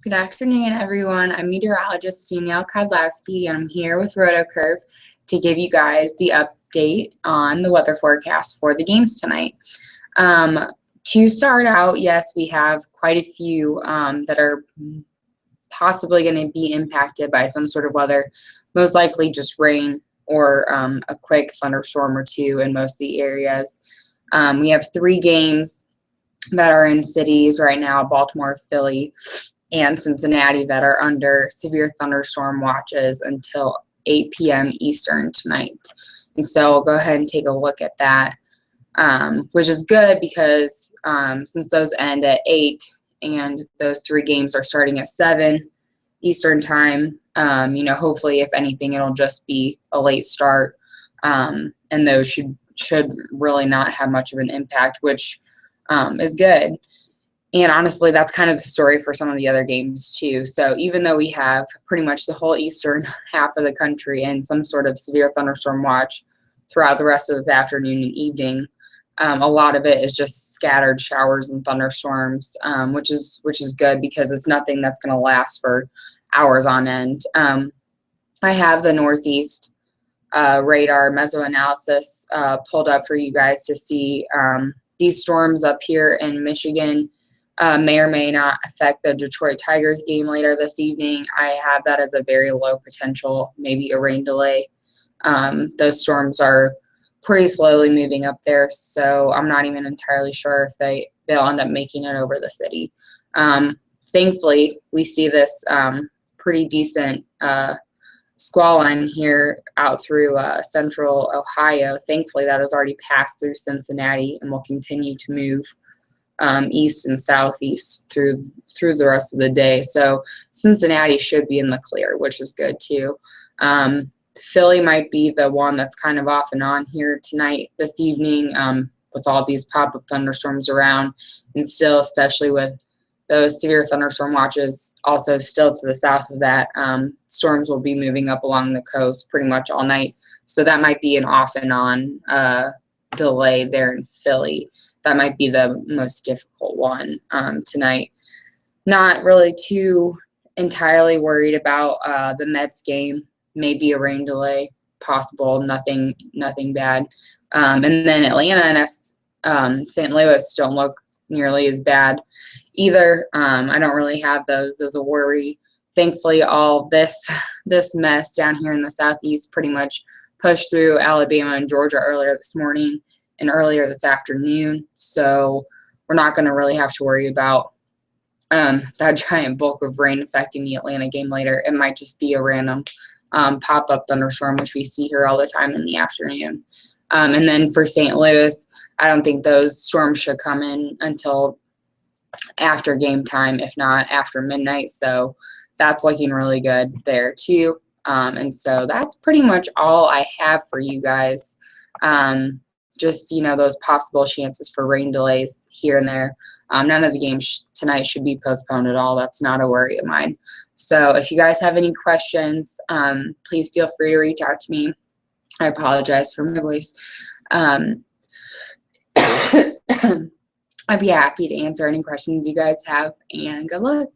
Good afternoon, everyone. I'm meteorologist Danielle Kozlowski, and I'm here with RotoCurve to give you guys the update on the weather forecast for the games tonight. To start out, yes, we have quite a few that are possibly going to be impacted by some sort of weather, most likely just rain or a quick thunderstorm or two in most of the areas. We have 3 games that are in cities right now: Baltimore, Philly, and Cincinnati, that are under severe thunderstorm watches until 8 p.m. Eastern tonight. And so we'll go ahead and take a look at that, which is good because since those end at 8 and those 3 games are starting at 7 Eastern time, hopefully, if anything, it'll just be a late start, and those should really not have much of an impact, which is good. And honestly, that's kind of the story for some of the other games too. So even though we have pretty much the whole eastern half of the country in some sort of severe thunderstorm watch throughout the rest of this afternoon and evening, a lot of it is just scattered showers and thunderstorms, which is good because it's nothing that's going to last for hours on end. I have the Northeast radar mesoanalysis pulled up for you guys to see. These storms up here in Michigan may or may not affect the Detroit Tigers game later this evening. I have that as a very low potential, maybe a rain delay. Those storms are pretty slowly moving up there, so I'm not even entirely sure if they'll end up making it over the city. Thankfully, we see this pretty decent squall line here out through central Ohio. Thankfully, that has already passed through Cincinnati and will continue to move east and southeast through the rest of the day. So Cincinnati should be in the clear, which is good too. Philly might be the one that's kind of off and on here tonight, this evening, with all these pop-up thunderstorms around, and still, especially with those severe thunderstorm watches also still to the south of that, storms will be moving up along the coast pretty much all night. So that might be an off and on delay there in Philly. That might be the most difficult one tonight. Not really too entirely worried about the Mets game. Maybe a rain delay possible. Nothing bad. And then Atlanta and St. Louis don't look nearly as bad either. I don't really have those as a worry. Thankfully, all this mess down here in the southeast pretty much pushed through Alabama and Georgia earlier this morning and earlier this afternoon, so we're not going to really have to worry about that giant bulk of rain affecting the Atlanta game later. It might just be a random pop-up thunderstorm, which we see here all the time in the afternoon. And then for St. Louis, I don't think those storms should come in until after game time, if not after midnight, so that's looking really good there too. And so that's pretty much all I have for you guys. Just, those possible chances for rain delays here and there. None of the games tonight should be postponed at all. That's not a worry of mine. So if you guys have any questions, please feel free to reach out to me. I apologize for my voice. I'd be happy to answer any questions you guys have, and good luck.